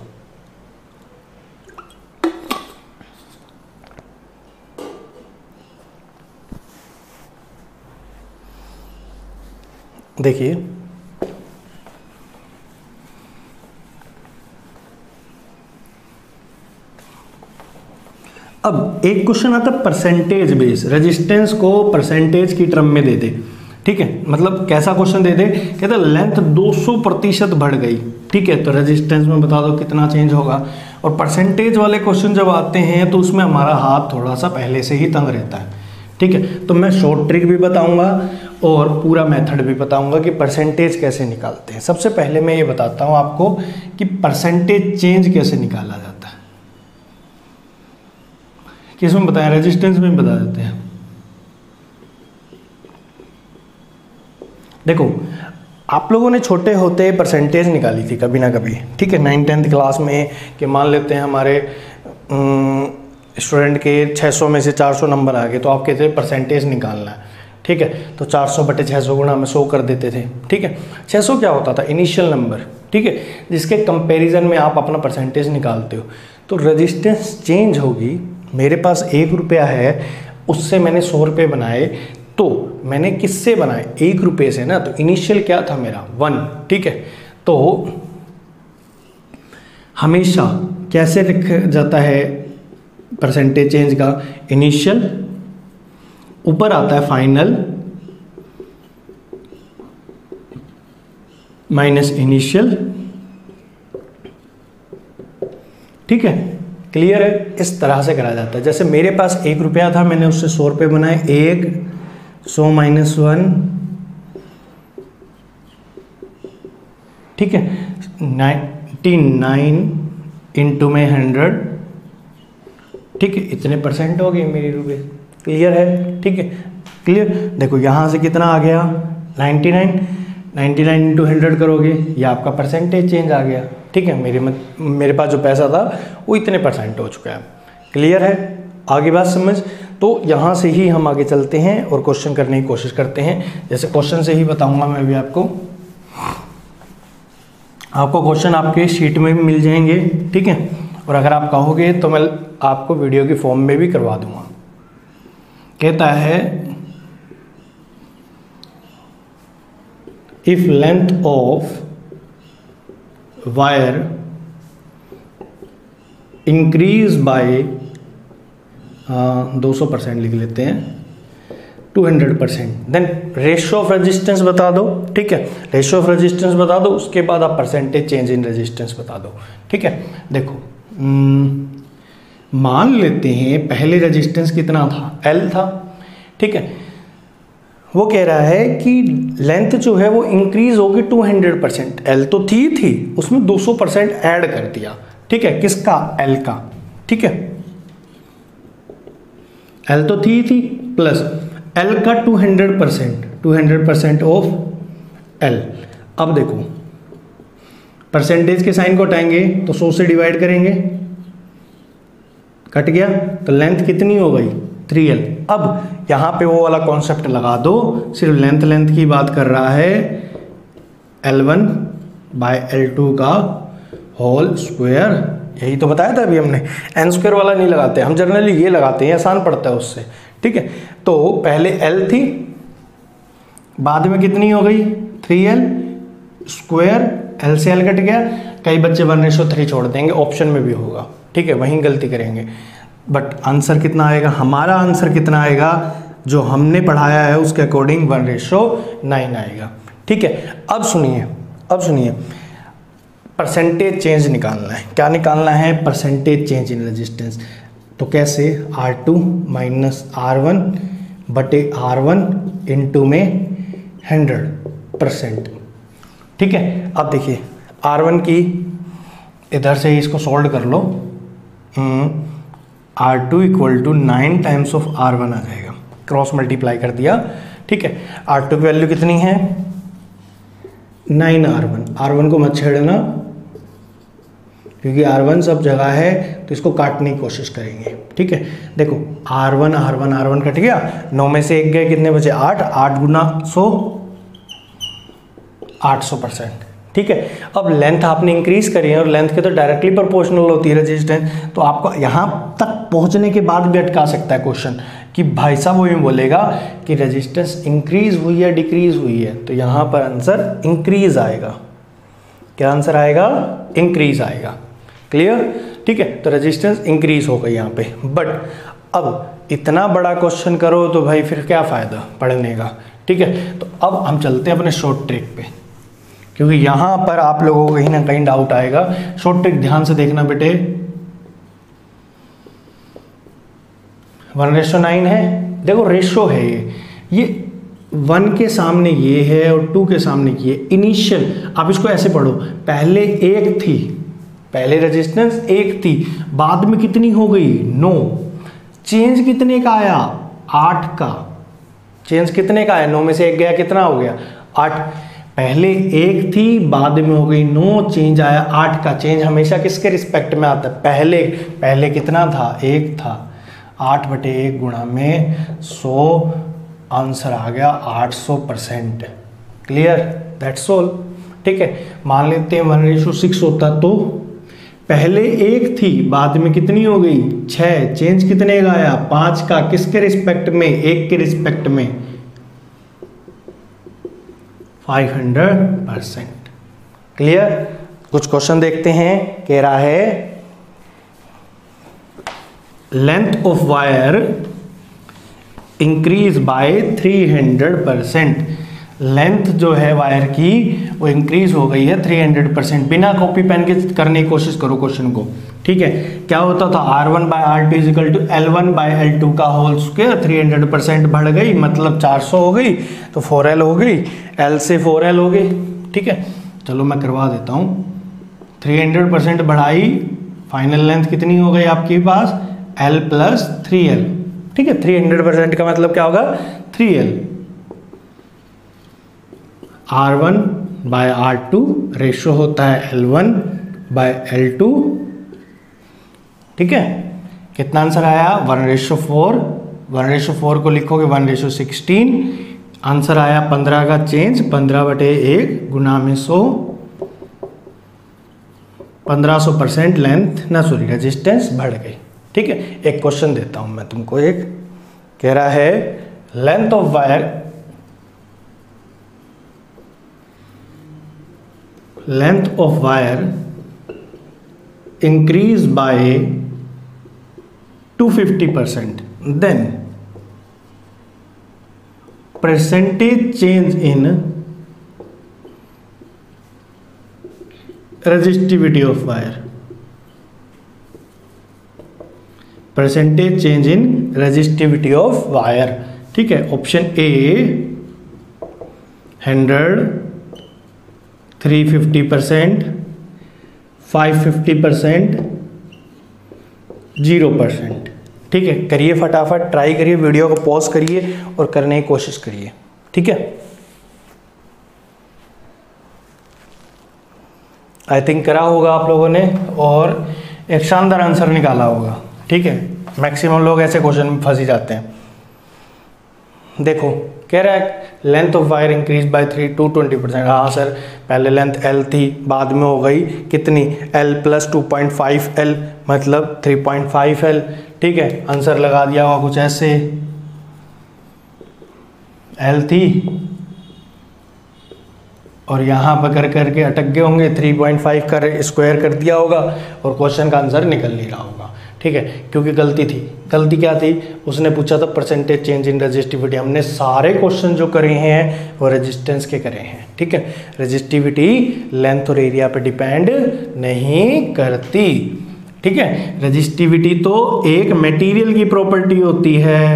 देखिए अब एक क्वेश्चन आता है परसेंटेज बेस, रेजिस्टेंस को परसेंटेज की टर्म में दे दे, ठीक है। मतलब कैसा क्वेश्चन दे दे, कहते हैं लेंथ 200% बढ़ गई, ठीक है, तो रेजिस्टेंस में बता दो कितना चेंज होगा। और परसेंटेज वाले क्वेश्चन जब आते हैं तो उसमें हमारा हाथ थोड़ा सा पहले से ही तंग रहता है, ठीक है। तो मैं शॉर्ट ट्रिक भी बताऊंगा और पूरा मेथड भी बताऊंगा कि परसेंटेज कैसे निकालते हैं। सबसे पहले मैं ये बताता हूँ आपको कि परसेंटेज चेंज कैसे निकाला जाता है। किसमें बताएं, रेजिस्टेंस में बता देते हैं। देखो आप लोगों ने छोटे होते परसेंटेज निकाली थी कभी ना कभी, ठीक है, 9th-10th क्लास में, कि मान लेते हैं हमारे स्टूडेंट के 600 में से 400 नंबर आ गए, तो आप कहते हैं परसेंटेज निकालना है, ठीक है। तो 400/600 गुणा में 100 कर देते थे, ठीक है। 600 क्या होता था, इनिशियल नंबर, ठीक है, जिसके कंपैरिजन में आप अपना परसेंटेज निकालते हो। तो रेजिस्टेंस चेंज होगी, मेरे पास 1 रुपया है, उससे मैंने 100 रुपये बनाए, तो मैंने किससे बनाए, 1 रुपये से ना, तो इनिशियल क्या था मेरा 1, ठीक है। तो हमेशा कैसे लिखा जाता है परसेंटेज चेंज का, इनिशियल ऊपर आता है फाइनल माइनस इनिशियल, ठीक है, क्लियर है। इस तरह से करा जाता है। जैसे मेरे पास 1 रुपया था, मैंने उससे 100 रुपये बनाए, 1 100 - 1, ठीक है, 99 इंटू में 100, ठीक है, इतने परसेंट हो गए मेरी रुपये, क्लियर है, ठीक है, क्लियर। देखो यहाँ से कितना आ गया 99 इंटू 100 करोगे, ये आपका परसेंटेज चेंज आ गया, ठीक है। मेरे पास जो पैसा था वो इतने परसेंट हो चुका है, क्लियर है, आगे बात समझ। तो यहाँ से ही हम आगे चलते हैं और क्वेश्चन करने की कोशिश करते हैं। जैसे क्वेश्चन से ही बताऊंगा मैं भी आपको क्वेश्चन आपके शीट में भी मिल जाएंगे, ठीक है। और अगर आप कहोगे तो मैं आपको वीडियो की फॉर्म में भी करवा दूंगा। कहता है if length of wire increase by 200% लिख लेते हैं, 200%, देन रेशियो ऑफ रेजिस्टेंस बता दो, ठीक है, रेशियो ऑफ रेजिस्टेंस बता दो, उसके बाद आप परसेंटेज चेंज इन रेजिस्टेंस बता दो, ठीक है। देखो मान लेते हैं पहले रेजिस्टेंस कितना था, L था, ठीक है। वो कह रहा है कि लेंथ जो है वो इंक्रीज होगी 200%, L तो थी उसमें 200% ऐड कर दिया, ठीक है, किसका, L का, ठीक है, L तो थी प्लस L का 200% ऑफ L। अब देखो परसेंटेज के साइन को हटाएंगे तो 100 से डिवाइड करेंगे, कट गया, तो लेंथ कितनी हो गई 3L। अब यहाँ पे वो वाला कॉन्सेप्ट लगा दो, सिर्फ लेंथ की बात कर रहा है, L1/L2 का होल स्क्वायर, यही तो बताया था अभी हमने, n² वाला नहीं लगाते हम, जनरली ये लगाते हैं, आसान पड़ता है उससे, ठीक है। तो पहले L थी, बाद में कितनी हो गई 3L स्क्वायर, L से L कट गया। कई बच्चे 1:3 छोड़ देंगे, ऑप्शन में भी होगा, ठीक है, वहीं गलती करेंगे, बट आंसर कितना आएगा, हमारा आंसर कितना आएगा जो हमने पढ़ाया है उसके अकॉर्डिंग 1:9 आएगा, ठीक है। अब सुनिए परसेंटेज चेंज निकालना है। क्या निकालना है, परसेंटेज चेंज इन रेजिस्टेंस। तो कैसे, R2 - R1/R1 इंटू में 100%, ठीक है। अब देखिए R1 की इधर से ही इसको सॉल्व कर लो, R2 = 9 टाइम्स ऑफ R1 आ जाएगा, क्रॉस मल्टीप्लाई कर दिया, ठीक है। R2 की वैल्यू कितनी है 9 R1 को मत छेड़ना, क्योंकि R1 सब जगह है तो इसको काटने की कोशिश करेंगे। ठीक है, देखो R1 R1 R1 कट गया, 9 में से 1 गए, कितने बचे 8, 8 गुना 100 800%। ठीक है, अब लेंथ आपने इंक्रीज करी है और लेंथ के तो डायरेक्टली प्रोपोर्शनल होती है रेजिस्टेंस, तो आपको यहाँ तक पहुँचने के बाद भी अटका सकता है क्वेश्चन कि भाई साहब वो यूँ बोलेगा कि रेजिस्टेंस इंक्रीज हुई है डिक्रीज हुई है, तो यहाँ पर आंसर इंक्रीज आएगा। क्या आंसर आएगा? इंक्रीज आएगा। क्लियर? ठीक है, तो रेजिस्टेंस इंक्रीज हो गई यहाँ पे। बट अब इतना बड़ा क्वेश्चन करो तो भाई फिर क्या फ़ायदा पढ़ने का। ठीक है, तो अब हम चलते हैं अपने शॉर्ट ट्रिक पे, क्योंकि यहाँ पर आप लोगों को कहीं ना कहीं डाउट आएगा। शॉर्ट ट्रिक ध्यान से देखना बेटे। 1:9 है, देखो रेशो है ये 1 के सामने ये है और 2 के सामने ये इनिशियल। आप इसको ऐसे पढ़ो, पहले 1 थी, पहले रेजिस्टेंस 1 थी, बाद में कितनी हो गई 9, चेंज कितने का आया 8 का, चेंज कितने का आया 9 में से 1 गया, कितना हो गया 8। पहले 1 थी, बाद में हो गई 9, चेंज आया 8 का। चेंज हमेशा किसके रिस्पेक्ट में आता है? पहले कितना था 1 था, 8/1 गुणा में 100, आंसर आ गया 800%। क्लियर? That's all. ठीक है, मान लेते हैं 1:6 होता तो पहले 1 थी, बाद में कितनी हो गई 6, चेंज कितने का आया 5 का, किसके रिस्पेक्ट में 1 के रिस्पेक्ट में 500%। क्लियर? कुछ क्वेश्चन देखते हैं। कह रहा है length of wire increase by 300%। Length जो है वायर की वो इंक्रीज हो गई है 300%। बिना कॉपी पेन के करने की कोशिश करो क्वेश्चन को। ठीक है, क्या होता था R1/R2 = L1/L2 का होल स्क्वायर। 300% बढ़ गई मतलब 400 हो गई, तो 4L हो गई, L से 4L हो गई। ठीक है, चलो मैं करवा देता हूँ। 300% बढ़ाई, फाइनल लेंथ कितनी हो गई आपके पास L + 3L। ठीक है, 300% का मतलब क्या होगा 3L। R1/R2 रेशो होता है L1/L2। ठीक है, कितना आंसर आया 1:4। 1:4 को लिखोगे 1:16। आंसर आया 15 का चेंज, 15/1 गुना में 100, 1500% लेंथ ना सॉरी रेजिस्टेंस बढ़ गई। ठीक है, एक क्वेश्चन देता हूं मैं तुमको। एक कह रहा है length of wire increase by 250%, then percentage change in resistivity of wire। Percentage change in resistivity of wire. ठीक है, ऑप्शन ए 100, 350%, 550%, 0%। ठीक है, करिए फटाफट, ट्राई करिए, वीडियो को पॉज करिए और करने की कोशिश करिए। ठीक है, आई थिंक करा होगा आप लोगों ने और एक शानदार आंसर निकाला होगा। ठीक है, मैक्सिमम लोग ऐसे क्वेश्चन में फंसी जाते हैं। देखो कह रहा है length of wire increase by 3 to 20%। हाँ सर, पहले लेंथ L थी, बाद में हो गई कितनी L + 2.5L मतलब 3.5L। ठीक है, आंसर लगा दिया होगा कुछ ऐसे, L थी और यहाँ पर कर करके अटक गए होंगे, 3.5 का स्क्वायर कर दिया होगा और क्वेश्चन का आंसर निकल नहीं रहा होगा। ठीक है, क्योंकि गलती थी। गलती क्या थी? उसने पूछा था परसेंटेज चेंज इन रेजिस्टिविटी। हमने सारे क्वेश्चन जो करे हैं वो रेजिस्टेंस के करे हैं। ठीक है, रेजिस्टिविटी लेंथ और एरिया पे डिपेंड नहीं करती। ठीक है, रेजिस्टिविटी तो एक मटेरियल की प्रॉपर्टी होती है,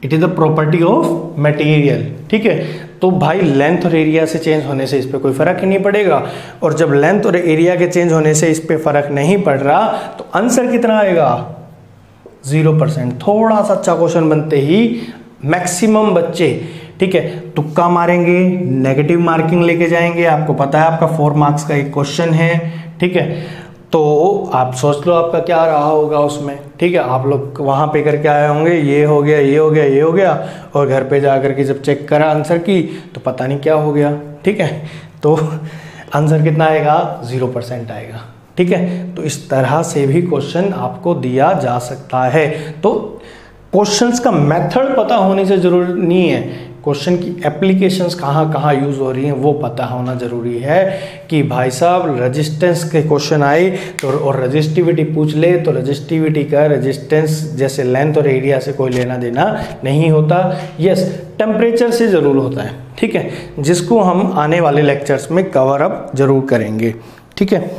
it is the property of material. ठीक है, तो भाई लेंथ और एरिया से चेंज होने से इस पर कोई फर्क ही नहीं पड़ेगा, और जब लेंथ और एरिया के चेंज होने से इस पर फर्क नहीं पड़ रहा तो आंसर कितना आएगा 0%। थोड़ा सा अच्छा क्वेश्चन बनते ही मैक्सिमम बच्चे ठीक है, तुक्का मारेंगे, नेगेटिव मार्किंग लेके जाएंगे। आपको पता है आपका 4 मार्क्स का एक क्वेश्चन है, ठीक है, तो आप सोच लो आपका क्या रहा होगा उसमें, ठीक है। आप लोग वहां पे करके आए होंगे, ये हो गया, ये हो गया, ये हो गया, और घर पे जा करके जब चेक करा आंसर की तो पता नहीं क्या हो गया, ठीक है। तो आंसर कितना आएगा? 0% आएगा, ठीक है। तो इस तरह से भी क्वेश्चन आपको दिया जा सकता है। तो क्वेश्चंस का मेथड पता होने से जरूरी नहीं है, क्वेश्चन की एप्लीकेशंस कहाँ कहाँ यूज हो रही हैं वो पता होना जरूरी है। कि भाई साहब रेजिस्टेंस के क्वेश्चन आए तो और रेजिस्टिविटी पूछ ले तो रेजिस्टिविटी का रेजिस्टेंस जैसे लेंथ और एरिया से कोई लेना देना नहीं होता। यस, टेम्परेचर से जरूर होता है, ठीक है, जिसको हम आने वाले लेक्चर्स में कवर अप जरूर करेंगे, ठीक है।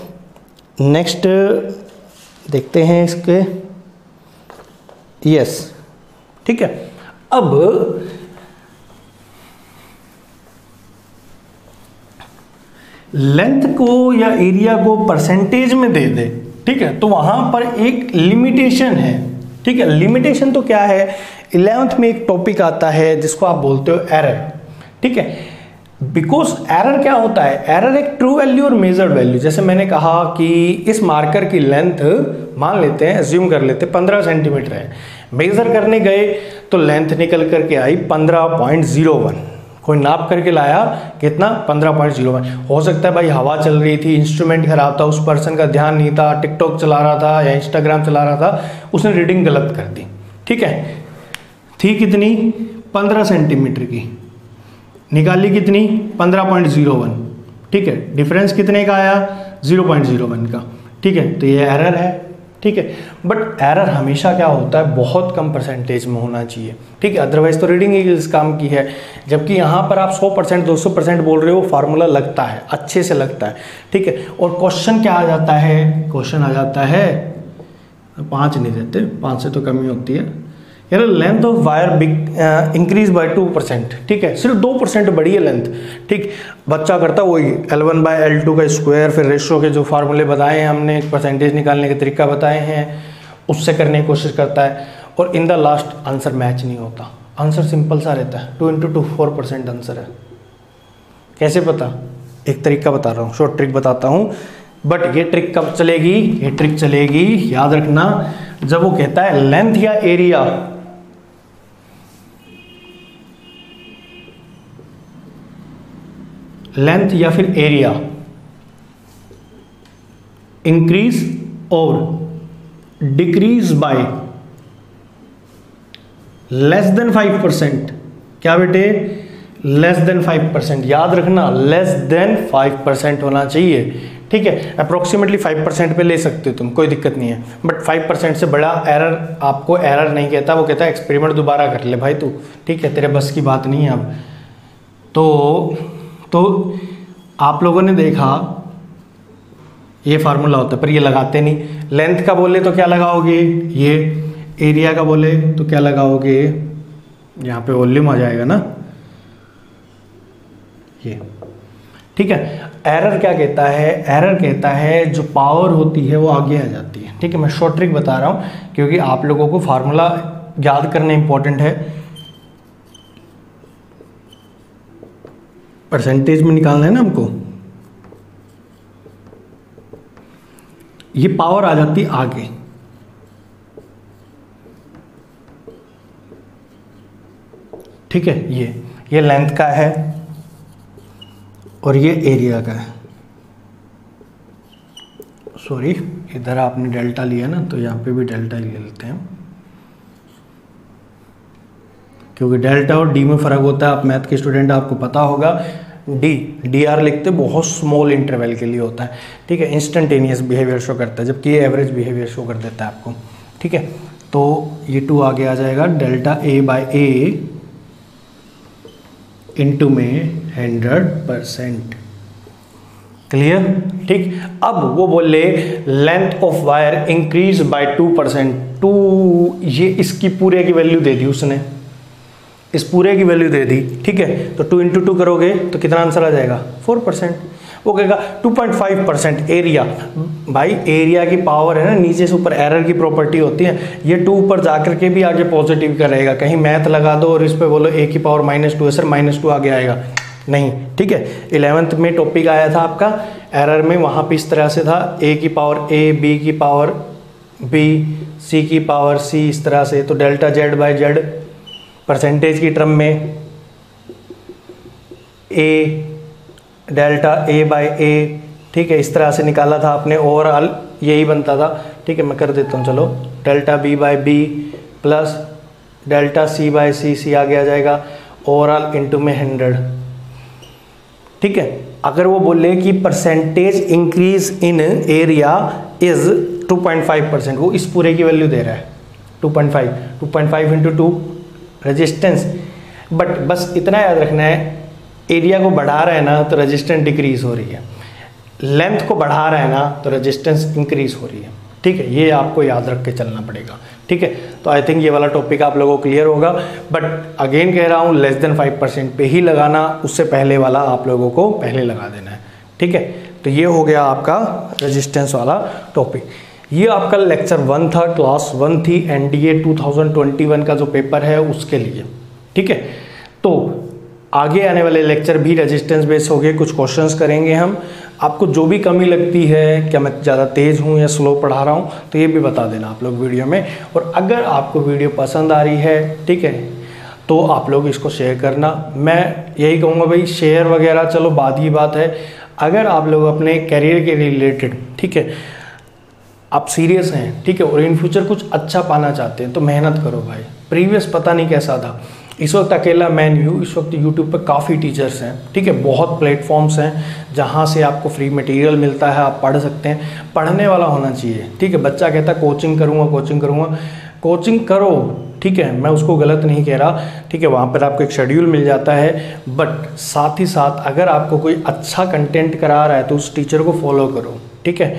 नेक्स्ट देखते हैं इसके, यस, ठीक है। अब लेंथ को या एरिया को परसेंटेज में दे दे, ठीक है, तो वहां पर एक लिमिटेशन है, ठीक है। लिमिटेशन तो क्या है? 11th में एक टॉपिक आता है जिसको आप बोलते हो एरर, ठीक है। बिकॉज एरर क्या होता है? एरर एक ट्रू वैल्यू और मेजर्ड वैल्यू, जैसे मैंने कहा कि इस मार्कर की लेंथ मान लेते हैं, एज्यूम कर लेते हैं 15 सेंटीमीटर है, मेजर करने गए तो लेंथ निकल करके आई 15.01, कोई नाप करके लाया कितना? 15.01। हो सकता है भाई हवा चल रही थी, इंस्ट्रूमेंट खराब था, उस पर्सन का ध्यान नहीं था, टिकटॉक चला रहा था या इंस्टाग्राम चला रहा था, उसने रीडिंग गलत कर दी, ठीक है। थी कितनी? 15 सेंटीमीटर की, निकाली कितनी? 15.01, ठीक है। डिफरेंस कितने का आया? 0.01 का, ठीक है। तो ये एरर है, ठीक है। बट एरर हमेशा क्या होता है? बहुत कम परसेंटेज में होना चाहिए, ठीक है, अदरवाइज तो रीडिंग ही इस काम की है। जबकि यहाँ पर आप 100% 200% बोल रहे हो, फार्मूला लगता है, अच्छे से लगता है, ठीक है। और क्वेश्चन क्या आ जाता है? क्वेश्चन आ जाता है 5 नहीं देते, 5 से तो कमी होती है यार। Length of wire big increase by 2%, ठीक है, सिर्फ 2% बढ़ी है लेंथ, ठीक। बच्चा करता वही L1/L2 का स्क्वायर, फिर रेशो के जो फार्मूले बताए हैं हमने, परसेंटेज निकालने के तरीका बताए हैं, उससे करने की कोशिश करता है, और in the last answer match नहीं होता। आंसर सिंपल सा रहता है, 2 × 2 4% आंसर है। कैसे पता? एक तरीका बता रहा हूँ, शॉर्ट ट्रिक बताता हूँ। बट ये ट्रिक कब चलेगी? ये ट्रिक चलेगी, याद रखना, जब वो कहता है लेंथ या एरिया, लेंथ या फिर एरिया इंक्रीज और डिक्रीज बाय लेस देन 5%। क्या बेटे? लेस देन 5%, याद रखना, लेस देन 5% होना चाहिए, ठीक है। अप्रोक्सीमेटली 5% पे ले सकते हो तुम, कोई दिक्कत नहीं है, बट 5% से बड़ा एरर आपको एरर नहीं कहता, वो कहता है एक्सपेरिमेंट दोबारा कर ले भाई तू, ठीक है, तेरे बस की बात नहीं है अब। तो आप लोगों ने देखा ये फार्मूला होता है, पर ये लगाते नहीं। लेंथ का बोले तो क्या लगाओगे? ये। एरिया का बोले तो क्या लगाओगे? यहाँ पे वॉल्यूम आ जाएगा ना, ये, ठीक है। एरर क्या कहता है? एरर कहता है जो पावर होती है वो आगे आ जाती है, ठीक है। मैं शॉर्ट ट्रिक बता रहा हूँ क्योंकि आप लोगों को फार्मूला याद करना इंपॉर्टेंट है, परसेंटेज में निकालना है ना हमको। ये पावर आ जाती आगे, ठीक है। ये लेंथ का है और ये एरिया का है। सॉरी, इधर आपने डेल्टा लिया ना, तो यहाँ पे भी डेल्टा ले लेते हैं, क्योंकि डेल्टा और डी में फ़र्क होता है। आप मैथ के स्टूडेंट, आपको पता होगा, डी आर लिखते बहुत स्मॉल इंटरवल के लिए होता है, ठीक है, इंस्टेंटेनियस बिहेवियर शो करता है, जबकि ये एवरेज बिहेवियर शो कर देता है आपको, ठीक है। तो ये 2 आगे आ जाएगा, डेल्टा A/A इंटू में 100%, क्लियर, ठीक। अब वो बोले length of wire increase by 2%, 2, ये इसकी पूरे की वैल्यू दे दी उसने, इस पूरे की वैल्यू दे दी, ठीक है। तो 2 × 2 करोगे तो कितना आंसर आ जाएगा? 4%। वो कहेगा 2.5% एरिया। भाई एरिया की पावर है ना, नीचे से ऊपर एरर की प्रॉपर्टी होती है, ये 2 ऊपर जाकर के भी आगे पॉजिटिव का रहेगा। कहीं मैथ लगा दो और इस पे बोलो a की पावर -2 है सर, -2 आगे आएगा नहीं, ठीक है। 11th में टॉपिक आया था आपका एरर में, वहाँ पे इस तरह से था a की पावर a, b की पावर b, c की पावर c, इस तरह से। तो delta z by z percentage की टर्म में a delta a by a, ठीक है, इस तरह से निकाला था आपने। ओवरऑल यही बनता था, ठीक है। मैं कर देता हूँ, चलो, delta b by b plus delta c by c, c आगे आ जाएगा, ओवरऑल इंटू में 100, ठीक है। अगर वो बोले कि percentage increase in area is 2.5%, वो इस पूरे की वैल्यू दे रहा है 2.5 इंटू 2 रेजिस्टेंस। बट बस इतना याद रखना है, एरिया को बढ़ा रहा है ना तो रेजिस्टेंस डिक्रीज हो रही है, लेंथ को बढ़ा रहा है ना तो रेजिस्टेंस इंक्रीज हो रही है, ठीक है। ये आपको याद रख के चलना पड़ेगा, ठीक है। तो आई थिंक ये वाला टॉपिक आप लोगों को क्लियर होगा। बट अगेन कह रहा हूँ, लेस देन 5% पे ही लगाना, उससे पहले वाला आप लोगों को पहले लगा देना है, ठीक है। तो ये हो गया आपका रेजिस्टेंस वाला टॉपिक। ये आपका लेक्चर 1 था, क्लास 1 थी, NDA 2021 का जो पेपर है उसके लिए, ठीक है। तो आगे आने वाले लेक्चर भी रेजिस्टेंस बेस हो गए, कुछ क्वेश्चंस करेंगे हम। आपको जो भी कमी लगती है, क्या मैं ज़्यादा तेज़ हूँ या स्लो पढ़ा रहा हूँ, तो ये भी बता देना आप लोग वीडियो में। और अगर आपको वीडियो पसंद आ रही है, ठीक है, तो आप लोग इसको शेयर करना। मैं यही कहूँगा भाई, शेयर वगैरह चलो बाद की बात है। अगर आप लोग अपने करियर के रिलेटेड, ठीक है, आप सीरियस हैं, ठीक है, और इन फ्यूचर कुछ अच्छा पाना चाहते हैं तो मेहनत करो भाई। प्रीवियस पता नहीं कैसा था, इस वक्त अकेला मैं नहीं हूँ, इस वक्त यूट्यूब पे काफ़ी टीचर्स हैं, ठीक है, बहुत प्लेटफॉर्म्स हैं जहाँ से आपको फ्री मटेरियल मिलता है, आप पढ़ सकते हैं। पढ़ने वाला होना चाहिए, ठीक है। बच्चा कहता है कोचिंग करूँगा, कोचिंग करूँगा, कोचिंग करो, ठीक है, मैं उसको गलत नहीं कह रहा, ठीक है। वहाँ पर आपको एक शेड्यूल मिल जाता है, बट साथ ही साथ अगर आपको कोई अच्छा कंटेंट करा रहा है तो उस टीचर को फॉलो करो, ठीक है,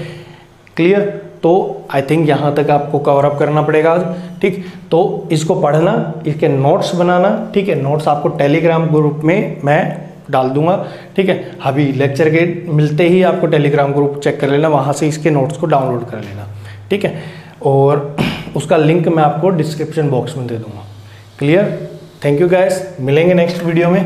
क्लियर। तो आई थिंक यहाँ तक आपको कवर अप करना पड़ेगा आज, ठीक। तो इसको पढ़ना, इसके नोट्स बनाना, ठीक है। नोट्स आपको टेलीग्राम ग्रुप में मैं डाल दूंगा, ठीक है। अभी लेक्चर के मिलते ही आपको टेलीग्राम ग्रुप चेक कर लेना, वहाँ से इसके नोट्स को डाउनलोड कर लेना, ठीक है। और उसका लिंक मैं आपको डिस्क्रिप्शन बॉक्स में दे दूँगा, क्लियर। थैंक यू गाइस, मिलेंगे नेक्स्ट वीडियो में।